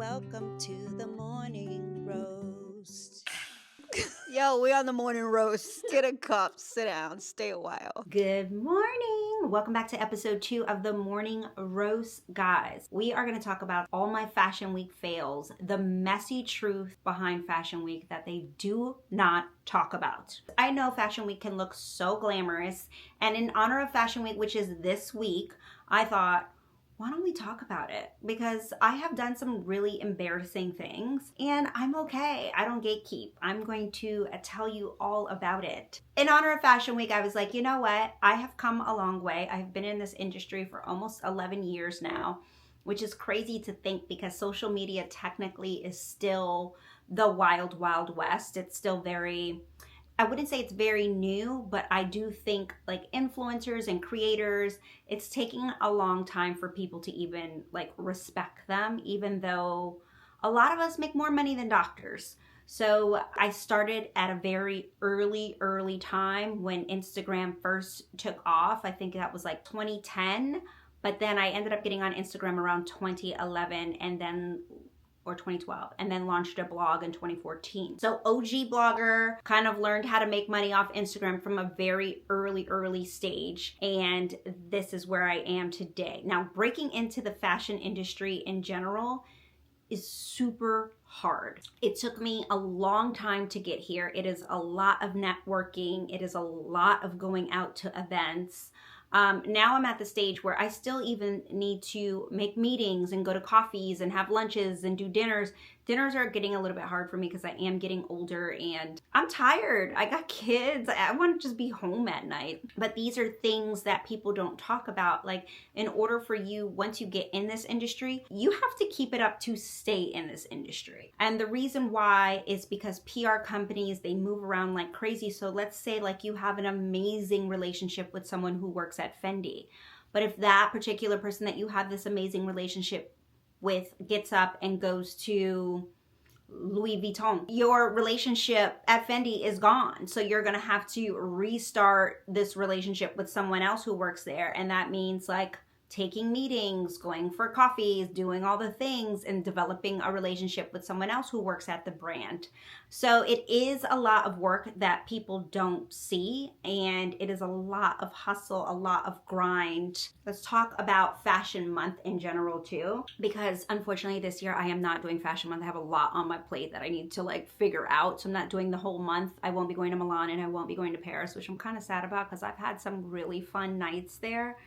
welcome to the morning roast. Yo, we on the morning roast. Get a cup, sit down, stay a while. Good morning. Welcome back to episode 2 of the morning roast, guys. We are going to talk about all my Fashion Week fails, the messy truth behind Fashion Week that they do not talk about. I know Fashion Week can look so glamorous, and in honor of Fashion Week, which is this week, I thought, why don't we talk about it? Because I have done some really embarrassing things and I'm okay. I don't gatekeep. I'm going to tell you all about it. In honor of Fashion Week, I was like, you know what? I have come a long way. I've been in this industry for almost 11 years now, which is crazy to think because social media technically is still the wild, wild west. It's still very... I wouldn't say it's very new, but I do think like influencers and creators, it's taking a long time for people to even like respect them, even though a lot of us make more money than doctors. So I started at a very early time when Instagram first took off. I think that was like 2010, but then I ended up getting on Instagram around 2011 or 2012, and then launched a blog in 2014. So OG blogger, kind of learned how to make money off Instagram from a very early stage, and this is where I am today. Now, breaking into the fashion industry in general is super hard. It took me a long time to get here. It is a lot of networking. It is a lot of going out to events. Now I'm at the stage where I still even need to make meetings and go to coffees and have lunches and do dinners. Dinners are getting a little bit hard for me because I am getting older and I'm tired. I got kids. I want to just be home at night. But these are things that people don't talk about. Like, in order for you, once you get in this industry, you have to keep it up to stay in this industry. And the reason why is because PR companies, they move around like crazy. So let's say like you have an amazing relationship with someone who works at Fendi. But if that particular person that you have this amazing relationship with gets up and goes to Louis Vuitton, your relationship at Fendi is gone. So you're going to have to restart this relationship with someone else who works there. And that means like taking meetings, going for coffees, doing all the things, and developing a relationship with someone else who works at the brand. So it is a lot of work that people don't see, and it is a lot of hustle, a lot of grind. Let's talk about Fashion Month in general too, because unfortunately this year I am not doing Fashion Month. I have a lot on my plate that I need to like figure out. So I'm not doing the whole month. I won't be going to Milan and I won't be going to Paris, which I'm kind of sad about because I've had some really fun nights there.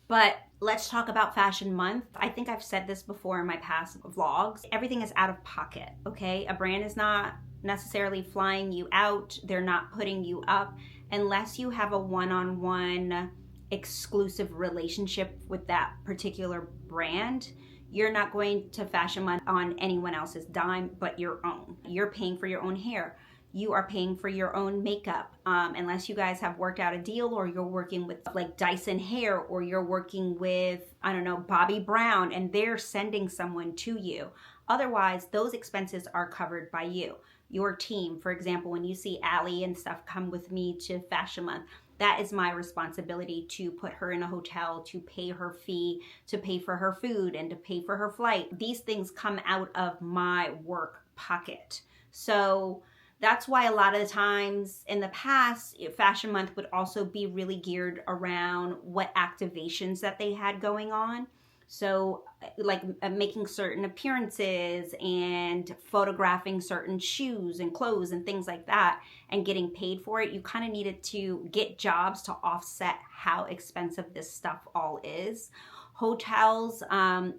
But let's talk about Fashion Month. I think I've said this before in my past vlogs. Everything is out of pocket, okay? A brand is not necessarily flying you out. They're not putting you up unless you have a one-on-one exclusive relationship with that particular brand. You're not going to Fashion Month on anyone else's dime but your own. You're paying for your own hair. You are paying for your own makeup, unless you guys have worked out a deal or you're working with like Dyson Hair or you're working with, I don't know, Bobbi Brown and they're sending someone to you. Otherwise, those expenses are covered by you. Your team, for example, when you see Allie and stuff come with me to Fashion Month, that is my responsibility to put her in a hotel, to pay her fee, to pay for her food, and to pay for her flight. These things come out of my work pocket. So that's why a lot of the times in the past, Fashion Month would also be really geared around what activations that they had going on. So like making certain appearances and photographing certain shoes and clothes and things like that and getting paid for it. You kind of needed to get jobs to offset how expensive this stuff all is. Hotels,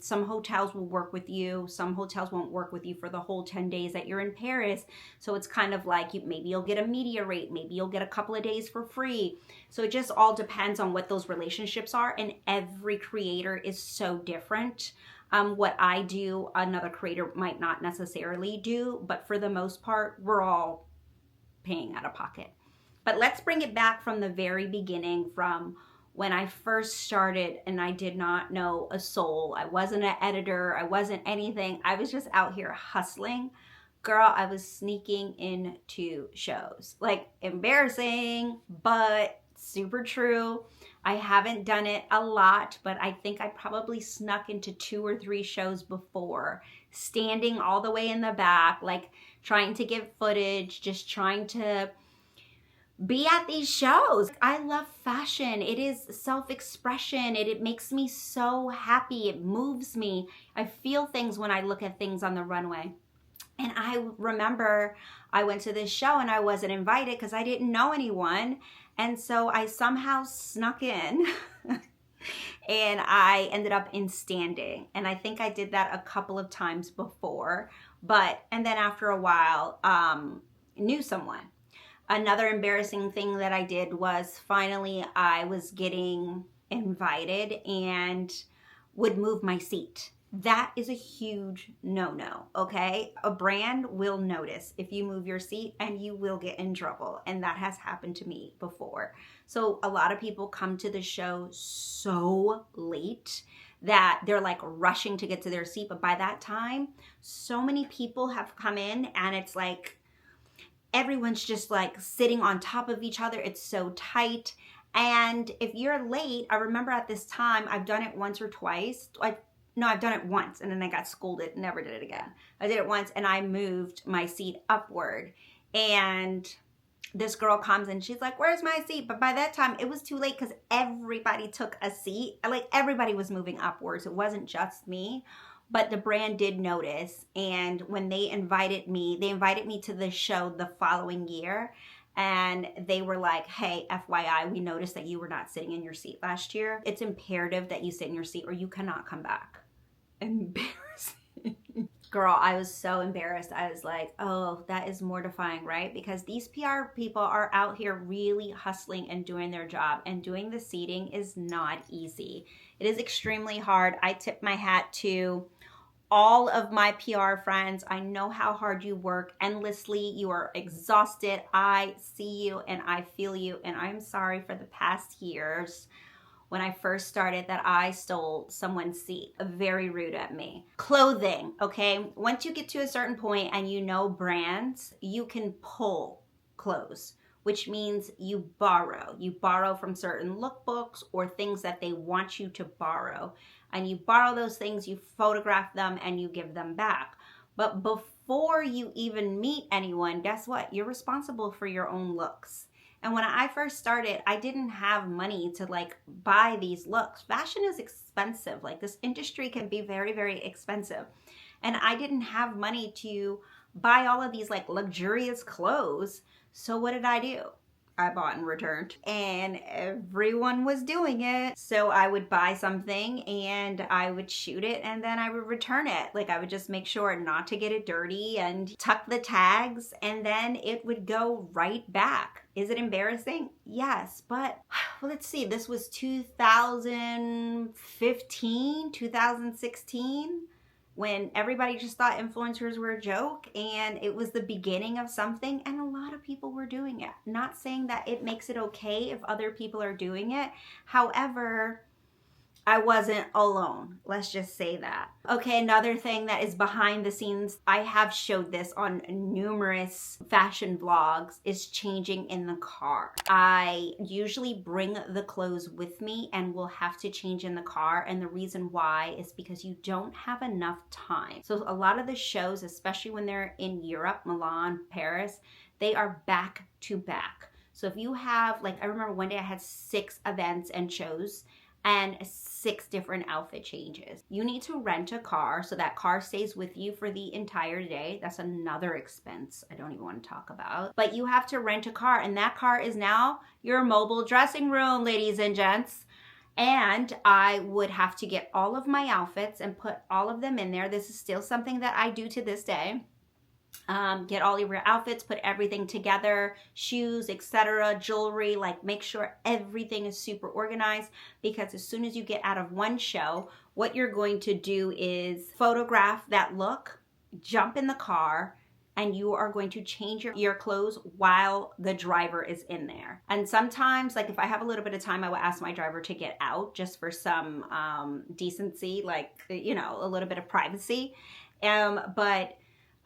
some hotels will work with you. Some hotels won't work with you for the whole 10 days that you're in Paris. So it's kind of like maybe you'll get a media rate. Maybe you'll get a couple of days for free. So it just all depends on what those relationships are. And every creator is so different. What I do, another creator might not necessarily do. But for the most part, we're all paying out of pocket. But let's bring it back from the very beginning, from when I first started and I did not know a soul. I wasn't an editor. I wasn't anything. I was just out here hustling. Girl, I was sneaking into shows. Like, embarrassing, but super true. I haven't done it a lot, but I think I probably snuck into 2 or 3 shows before. standing all the way in the back, like trying to get footage, just trying to be at these shows. I love fashion. It is self-expression. It makes me so happy. It moves me. I feel things when I look at things on the runway. And I remember I went to this show and I wasn't invited because I didn't know anyone. And so I somehow snuck in and I ended up in standing. And I think I did that a couple of times before. And then after a while, knew someone. Another embarrassing thing that I did was finally I was getting invited and would move my seat. That is a huge no-no, okay? A brand will notice if you move your seat and you will get in trouble. And that has happened to me before. So a lot of people come to the show so late that they're like rushing to get to their seat. But by that time, so many people have come in and it's like, everyone's just like sitting on top of each other. It's so tight. And if you're late, I remember at this time, I've done it once or twice. I've done it once and then I got scolded, never did it again. I did it once and I moved my seat upward. And this girl comes and she's like, where's my seat? But by that time, it was too late because everybody took a seat. Like everybody was moving upwards. It wasn't just me. But the brand did notice, and when they invited me to the show the following year, and they were like, hey, FYI, we noticed that you were not sitting in your seat last year. It's imperative that you sit in your seat or you cannot come back. Embarrassing. Girl, I was so embarrassed. I was like, oh, that is mortifying, right? Because these PR people are out here really hustling and doing their job, and doing the seating is not easy. It is extremely hard. I tip my hat to all of my PR friends. I know how hard you work endlessly. You are exhausted. I see you and I feel you. And I'm sorry for the past years when I first started that I stole someone's seat. Very rude at me. Clothing, okay? Once you get to a certain point and you know brands, you can pull clothes, which means you borrow. You borrow from certain lookbooks or things that they want you to borrow. And you borrow those things, you photograph them, and you give them back. But before you even meet anyone, guess what? You're responsible for your own looks. And when I first started, I didn't have money to like buy these looks. Fashion is expensive. Like this industry can be very, very expensive. And I didn't have money to buy all of these like luxurious clothes. So what did I do? I bought and returned, and everyone was doing it. So I would buy something and I would shoot it and then I would return it. Like I would just make sure not to get it dirty and tuck the tags, and then it would go right back. Is it embarrassing? Yes, but let's see. This was 2015, 2016. When everybody just thought influencers were a joke, and it was the beginning of something, and a lot of people were doing it. Not saying that it makes it okay if other people are doing it. However, I wasn't alone. Let's just say that. Okay, another thing that is behind the scenes, I have showed this on numerous fashion vlogs, is changing in the car. I usually bring the clothes with me and will have to change in the car. And the reason why is because you don't have enough time. So a lot of the shows, especially when they're in Europe, Milan, Paris, they are back to back. So if you have, like, I remember one day I had 6 events and shows and 6 different outfit changes. You need to rent a car so that car stays with you for the entire day. That's another expense I don't even want to talk about. But you have to rent a car, and that car is now your mobile dressing room, ladies and gents. And I would have to get all of my outfits and put all of them in there. This is still something that I do to this day. Get all of your outfits, put everything together, shoes, etc., jewelry, like make sure everything is super organized, because as soon as you get out of one show, what you're going to do is photograph that look, jump in the car, and you are going to change your clothes while the driver is in there. And sometimes, like if I have a little bit of time, I will ask my driver to get out just for some decency, like, you know, a little bit of privacy. But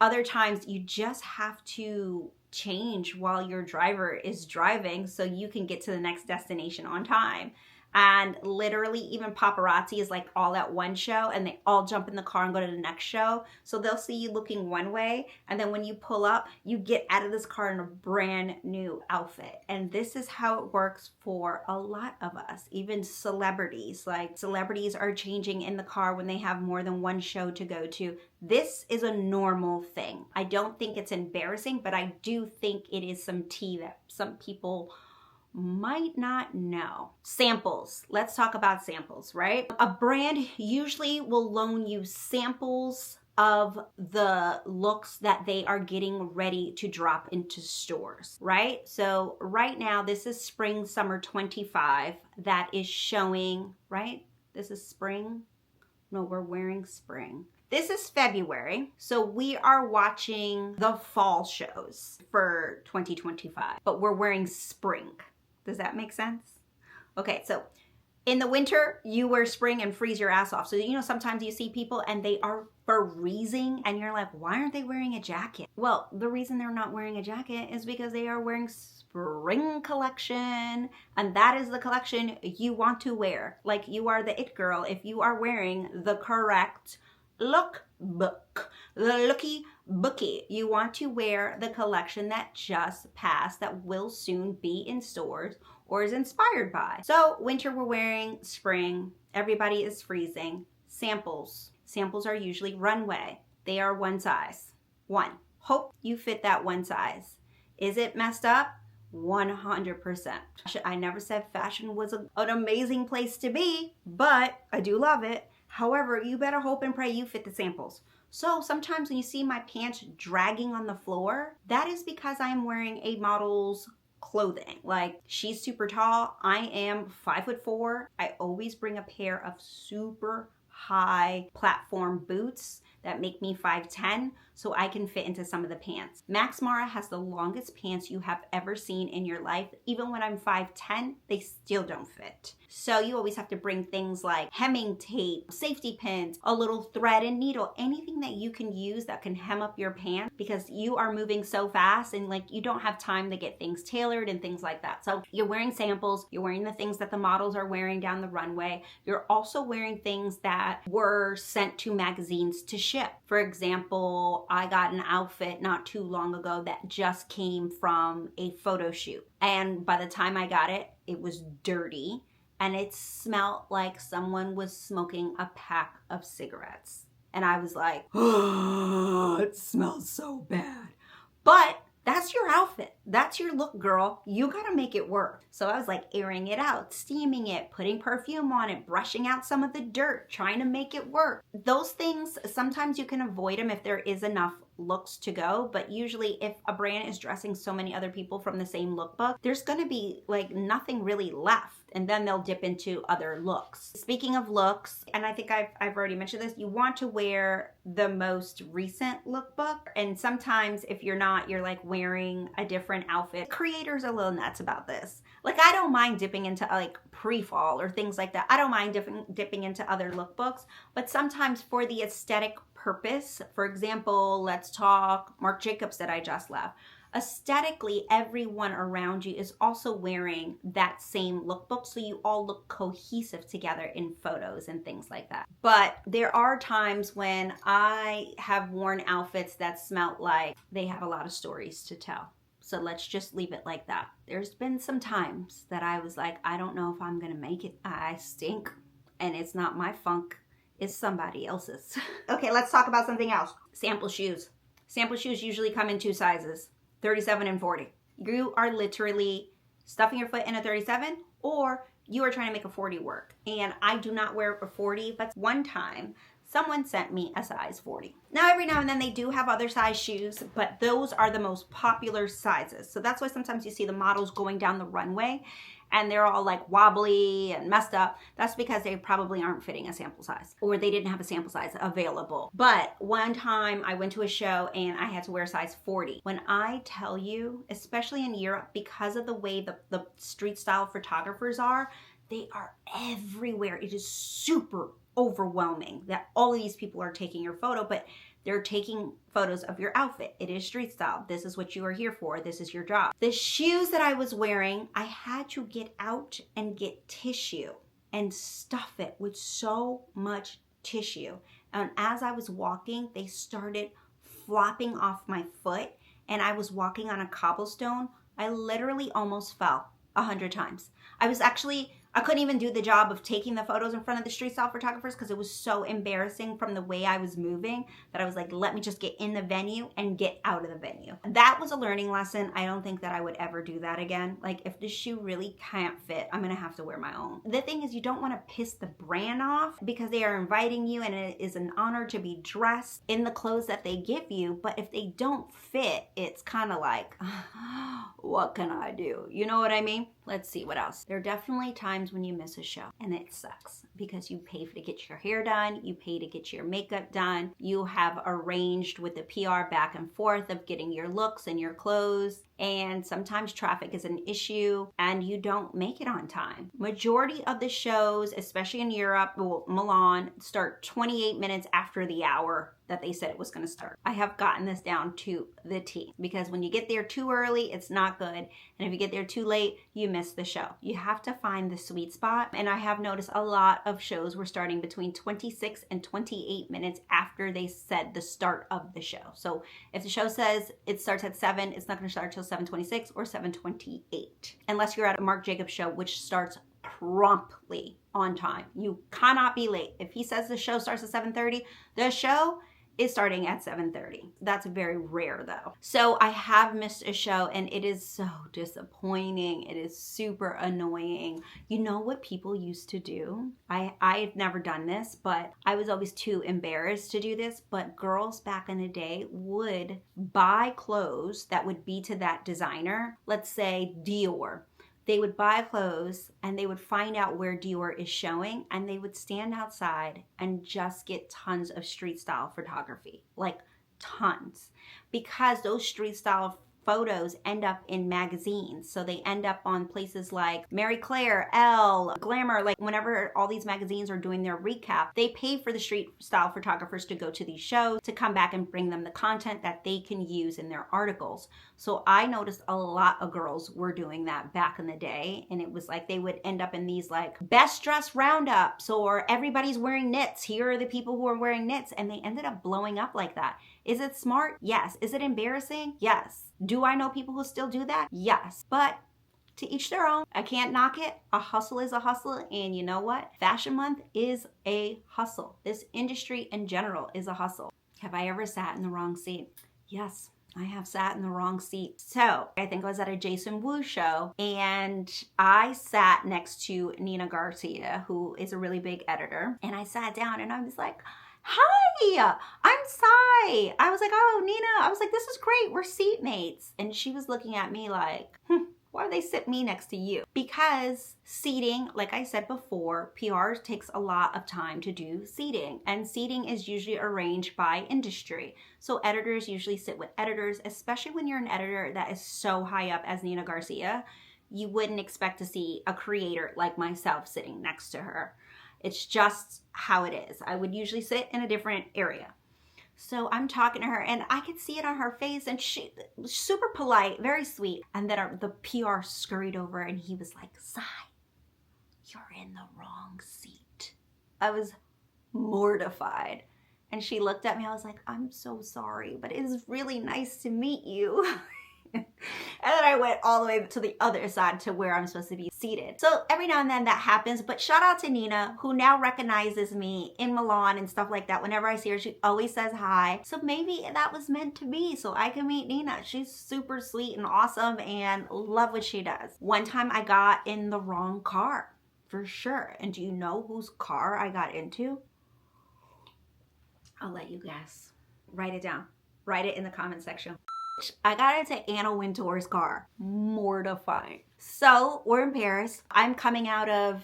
other times you just have to change while your driver is driving so you can get to the next destination on time. And literally even paparazzi is like all at one show and they all jump in the car and go to the next show. So they'll see you looking one way, and then when you pull up, you get out of this car in a brand new outfit. And this is how it works for a lot of us, even celebrities. Like celebrities are changing in the car when they have more than one show to go to. This is a normal thing. I don't think it's embarrassing, but I do think it is some tea that some people might not know. Samples. Let's talk about samples, right? A brand usually will loan you samples of the looks that they are getting ready to drop into stores, right? So right now, this is spring summer 25 that is showing, right? This is spring. No, we're wearing spring. This is February, so we are watching the fall shows for 2025, but we're wearing spring. Does that make sense? Okay, so in the winter, you wear spring and freeze your ass off. So, you know, sometimes you see people and they are freezing and you're like, why aren't they wearing a jacket? Well, the reason they're not wearing a jacket is because they are wearing spring collection, and that is the collection you want to wear. Like, you are the it girl if you are wearing the correct lookbook, the looky bookie. You want to wear the collection that just passed, that will soon be in stores or is inspired by. So winter, we're wearing spring. Everybody is freezing. Samples. Samples are usually runway. They are one size. One. Hope you fit that one size. Is it messed up? 100%. I never said fashion was an amazing place to be, but I do love it. However, you better hope and pray you fit the samples. So sometimes when you see my pants dragging on the floor, that is because I am wearing a model's clothing. Like, she's super tall. I am 5'4". I always bring a pair of super high platform boots that make me 5'10", so I can fit into some of the pants. Max Mara has the longest pants you have ever seen in your life. Even when I'm 5'10", they still don't fit. So you always have to bring things like hemming tape, safety pins, a little thread and needle, anything that you can use that can hem up your pants, because you are moving so fast and like you don't have time to get things tailored and things like that. So you're wearing samples, you're wearing the things that the models are wearing down the runway. You're also wearing things that were sent to magazines to ship. For example, I got an outfit not too long ago that just came from a photo shoot. And by the time I got it, it was dirty and it smelled like someone was smoking a pack of cigarettes. And I was like, oh, it smells so bad. But that's your outfit. That's your look, girl. You gotta make it work. So I was like airing it out, steaming it, putting perfume on it, brushing out some of the dirt, trying to make it work. Those things, sometimes you can avoid them if there is enough looks to go, but usually if a brand is dressing so many other people from the same lookbook, there's gonna be like nothing really left, and then they'll dip into other looks. Speaking of looks, and I think I've already mentioned this, you want to wear the most recent lookbook, and sometimes if you're not, you're like wearing a different outfit. Creators are a little nuts about this. Like, I don't mind dipping into like pre-fall or things like that. I don't mind dipping into other lookbooks, but sometimes for the aesthetic purpose, for example, let's talk Marc Jacobs that I just left. Aesthetically, everyone around you is also wearing that same lookbook, so you all look cohesive together in photos and things like that. But there are times when I have worn outfits that smelt like they have a lot of stories to tell. So let's just leave it like that. There's been some times that I was like, I don't know if I'm gonna make it. I stink, and it's not my funk. It's somebody else's. Okay, let's talk about something else. Sample shoes. Sample shoes usually come in two sizes, 37 and 40. You are literally stuffing your foot in a 37, or you are trying to make a 40 work. And I do not wear a 40, but one time someone sent me a size 40. Now, every now and then they do have other size shoes, but those are the most popular sizes. So that's why sometimes you see the models going down the runway and they're all like wobbly and messed up. That's because they probably aren't fitting a sample size, or they didn't have a sample size available. But one time I went to a show and I had to wear a size 40. When I tell you, especially in Europe, because of the way the street style photographers are, they are everywhere. It is super overwhelming that all of these people are taking your photo, but they're taking photos of your outfit. It is street style. This is what you are here for. This is your job. The shoes that I was wearing, I had to get out and get tissue and stuff it with so much tissue. And as I was walking, they started flopping off my foot, and I was walking on a cobblestone. I literally almost fell 100 times. I couldn't even do the job of taking the photos in front of the street style photographers because it was so embarrassing from the way I was moving that I was like, let me just get in the venue and get out of the venue. That was a learning lesson. I don't think that I would ever do that again. Like, if the shoe really can't fit, I'm gonna have to wear my own. The thing is, you don't want to piss the brand off because they are inviting you and it is an honor to be dressed in the clothes that they give you. But if they don't fit, it's kind of like, what can I do? You know what I mean? Let's see what else. There are definitely times when you miss a show and it sucks because you pay to get your hair done, you pay to get your makeup done, you have arranged with the PR back and forth of getting your looks and your clothes, and sometimes traffic is an issue and you don't make it on time. Majority of the shows, especially in Europe, well, Milan, start 28 minutes after the hour that they said it was going to start. I have gotten this down to the T because when you get there too early, it's not good. And if you get there too late, you miss the show. You have to find the sweet spot. And I have noticed a lot of shows were starting between 26 and 28 minutes after they said the start of the show. So if the show says it starts at 7, it's not going to start till 7:26 or 7:28. Unless you're at a Marc Jacobs show, which starts promptly on time. You cannot be late. If he says the show starts at 7:30, the show is starting at 7:30. That's very rare though. So I have missed a show and it is so disappointing. It is super annoying. You know what people used to do? I've never done this, but I was always too embarrassed to do this. But girls back in the day would buy clothes that would be to that designer. Let's say Dior. They would buy clothes and they would find out where Dior is showing and they would stand outside and just get tons of street style photography, like tons, because those street style photos end up in magazines. So they end up on places like Marie Claire, Elle, Glamour. Like whenever all these magazines are doing their recap, they pay for the street style photographers to go to these shows to come back and bring them the content that they can use in their articles. So I noticed a lot of girls were doing that back in the day. And it was like they would end up in these like best dressed roundups or everybody's wearing knits. Here are the people who are wearing knits. And they ended up blowing up like that. Is it smart? Yes. Is it embarrassing? Yes. Do I know people who still do that? Yes. But to each their own. I can't knock it. A hustle is a hustle. And you know what? Fashion Month is a hustle. This industry in general is a hustle. Have I ever sat in the wrong seat? Yes. I have sat in the wrong seat. So I think I was at a Jason Wu show and I sat next to Nina Garcia, who is a really big editor. And I sat down and I was like, hi, I'm Sai. I was like, oh, Nina. I was like, this is great. We're seatmates. And she was looking at me like, why do they sit me next to you? Because seating, like I said before, PR takes a lot of time to do seating. And seating is usually arranged by industry. So editors usually sit with editors, especially when you're an editor that is so high up as Nina Garcia. You wouldn't expect to see a creator like myself sitting next to her. It's just how it is. I would usually sit in a different area. So I'm talking to her and I could see it on her face and she was super polite, very sweet. And then the PR scurried over and he was like, Sai, you're in the wrong seat. I was mortified. And she looked at me. I was like, I'm so sorry, but it is really nice to meet you. And then I went all the way to the other side to where I'm supposed to be seated. So every now and then that happens, but shout out to Nina, who now recognizes me in Milan and stuff like that. Whenever I see her, she always says hi. So maybe that was meant to be so I can meet Nina. She's super sweet and awesome and love what she does. One time I got in the wrong car, for sure. And do you know whose car I got into? I'll let you guess. Write it down. Write it in the comment section. I got into Anna Wintour's car. Mortifying. So we're in Paris. I'm coming out of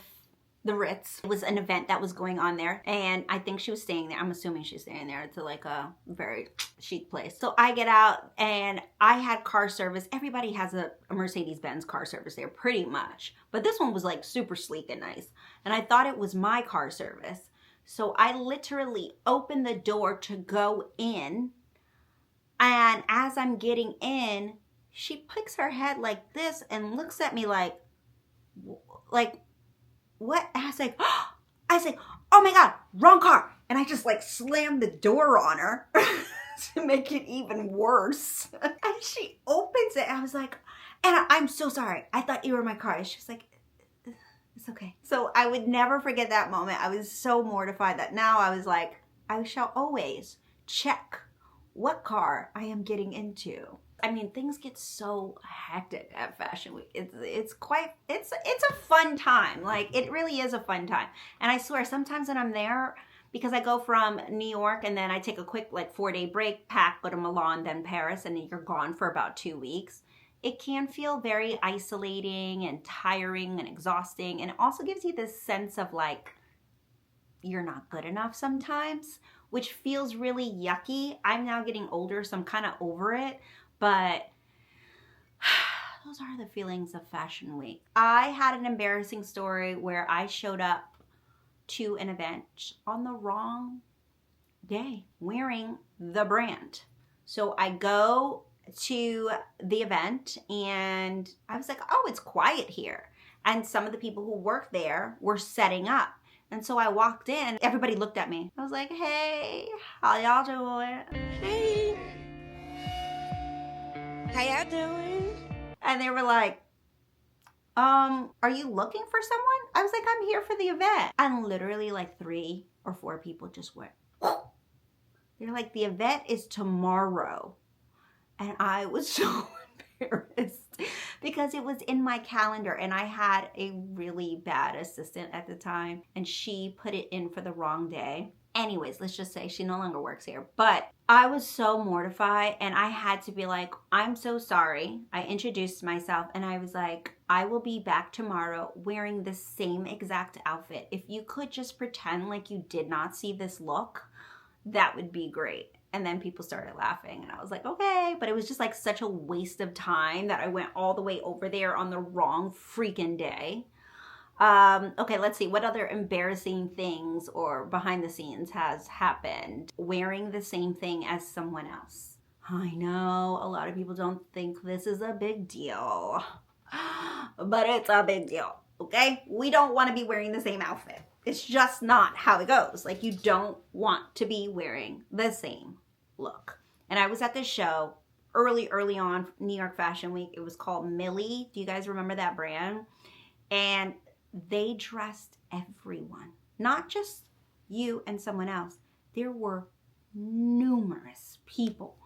the Ritz. It was an event that was going on there and I think she was staying there. I'm assuming she's staying there. It's like a very chic place. So I get out and I had car service. Everybody has a Mercedes-Benz car service there pretty much. But this one was like super sleek and nice. And I thought it was my car service. So I literally opened the door to go in. And as I'm getting in, she picks her head like this and looks at me like, what? And I was like, oh my God, wrong car. And I just like slammed the door on her to make it even worse. And she opens it. And I was like, Anna, I'm so sorry. I thought you were my car. And she was like, it's okay. So I would never forget that moment. I was so mortified that now I was like, I shall always check what car I am getting into. I mean, things get so hectic at Fashion Week. It's a fun time. Like, it really is a fun time. And I swear, sometimes when I'm there, because I go from New York and then I take a quick like 4-day break, pack, go to Milan, then Paris, and then you're gone for about 2 weeks. It can feel very isolating and tiring and exhausting. And it also gives you this sense of like, you're not good enough sometimes, which feels really yucky. I'm now getting older, so I'm kind of over it. But those are the feelings of Fashion Week. I had an embarrassing story where I showed up to an event on the wrong day wearing the brand. So I go to the event and I was like, oh, it's quiet here. And some of the people who work there were setting up. And so I walked in, everybody looked at me. I was like, hey, how y'all doing? Hey. How y'all doing? And they were like, are you looking for someone? I was like, I'm here for the event. And literally like 3 or 4 people just went, they're like, the event is tomorrow. And I was so embarrassed because it was in my calendar and I had a really bad assistant at the time and she put it in for the wrong day. Anyways, let's just say she no longer works here. But I was so mortified and I had to be like, I'm so sorry. I introduced myself and I was like, I will be back tomorrow wearing the same exact outfit. If you could just pretend like you did not see this look, that would be great. And then people started laughing and I was like, okay. But it was just like such a waste of time that I went all the way over there on the wrong freaking day. Okay, let's see. What other embarrassing things or behind the scenes has happened? Wearing the same thing as someone else. I know a lot of people don't think this is a big deal, but it's a big deal, okay? We don't want to be wearing the same outfit. It's just not how it goes. Like, you don't want to be wearing the same look. And I was at this show early on, New York Fashion Week. It was called Millie. Do you guys remember that brand? And they dressed everyone, not just you and someone else. There were numerous people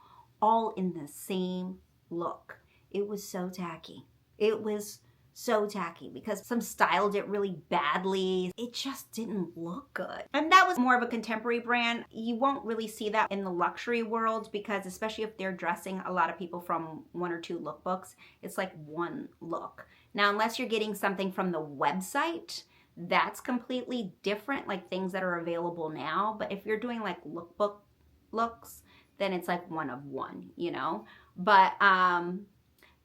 all in the same look. It was so tacky. It was so tacky because some styled it really badly. It just didn't look good. And that was more of a contemporary brand. You won't really see that in the luxury world because especially if they're dressing a lot of people from 1 or 2 lookbooks, it's like one look. Now, unless you're getting something from the website, that's completely different, like things that are available now. But if you're doing like lookbook looks, then it's like one of one, you know? But that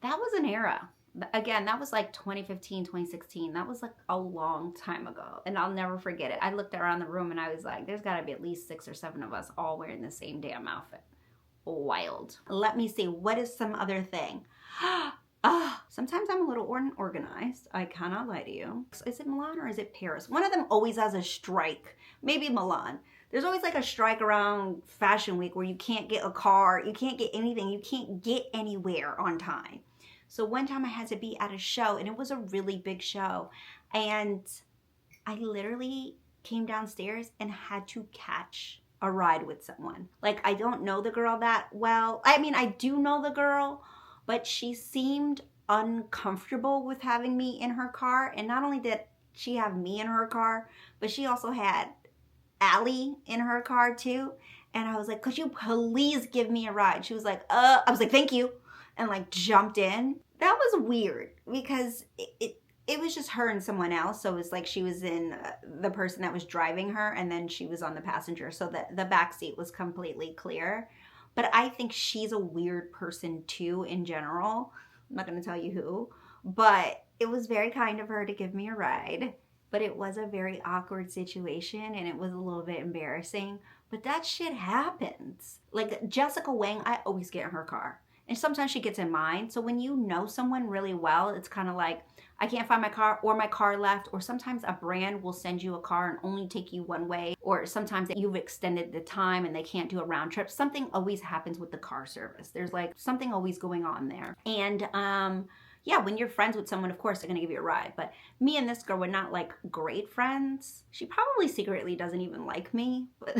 was an era. Again, that was like 2015, 2016. That was like a long time ago. And I'll never forget it. I looked around the room and I was like, there's got to be at least 6 or 7 of us all wearing the same damn outfit. Wild. Let me see. What is some other thing? Sometimes I'm a little unorganized. I cannot lie to you. Is it Milan or is it Paris? One of them always has a strike. Maybe Milan. There's always like a strike around Fashion Week where you can't get a car. You can't get anything. You can't get anywhere on time. So one time I had to be at a show and it was a really big show. And I literally came downstairs and had to catch a ride with someone. Like, I don't know the girl that well. I mean, I do know the girl, but she seemed uncomfortable with having me in her car. And not only did she have me in her car, but she also had Allie in her car too. And I was like, could you please give me a ride? She was like, I was like, thank you. And like jumped in. That was weird because it was just her and someone else. So it was like she was in the person that was driving her and then she was on the passenger. So the back seat was completely clear. But I think she's a weird person too in general. I'm not going to tell you who. But it was very kind of her to give me a ride. But it was a very awkward situation and it was a little bit embarrassing. But that shit happens. Like Jessica Wang, I always get in her car. And sometimes she gets in mine. So when you know someone really well, it's kind of like, I can't find my car, or my car left, or sometimes a brand will send you a car and only take you one way, or sometimes you've extended the time and they can't do a round trip. Something always happens with the car service. There's like something always going on there. And yeah, when you're friends with someone, of course, they're going to give you a ride. But me and this girl were not like great friends. She probably secretly doesn't even like me. But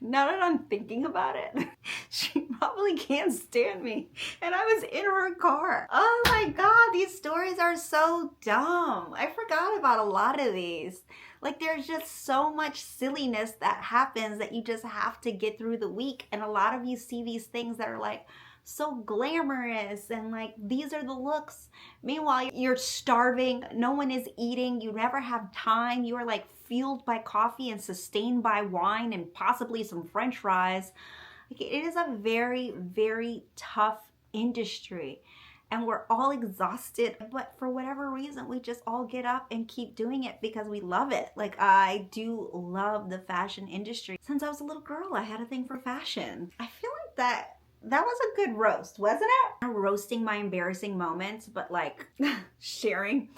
now that I'm thinking about it, she probably can't stand me. And I was in her car. Oh my God, these stories are so dumb. I forgot about a lot of these. Like, there's just so much silliness that happens that you just have to get through the week. And a lot of you see these things that are like, so glamorous and like these are the looks. Meanwhile, you're starving, no one is eating, you never have time, you are like fueled by coffee and sustained by wine and possibly some french fries. Like, it is a very, very tough industry and we're all exhausted, but for whatever reason we just all get up and keep doing it because we love it. Like, I do love the fashion industry. Since I was a little girl, I had a thing for fashion. I feel like that was a good roast, wasn't it? I'm roasting my embarrassing moments, but like sharing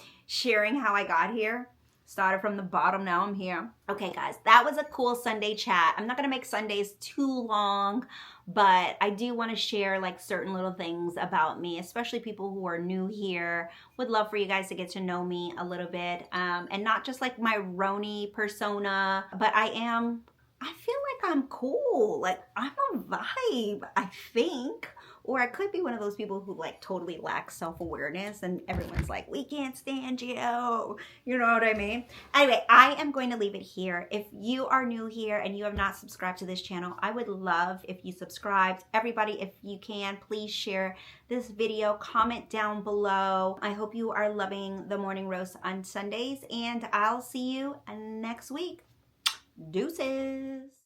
how I got here. Started from the bottom, now I'm here. Okay guys, that was a cool Sunday chat. I'm not gonna make Sundays too long, but I do wanna share like certain little things about me, especially people who are new here. Would love for you guys to get to know me a little bit. And not just like my Roni persona, but I feel like I'm cool. Like, I'm a vibe, I think. Or I could be one of those people who like totally lacks self-awareness and everyone's like, we can't stand you. You know what I mean? Anyway, I am going to leave it here. If you are new here and you have not subscribed to this channel, I would love if you subscribed. Everybody, if you can, please share this video, comment down below. I hope you are loving the morning roast on Sundays, and I'll see you next week. Deuces.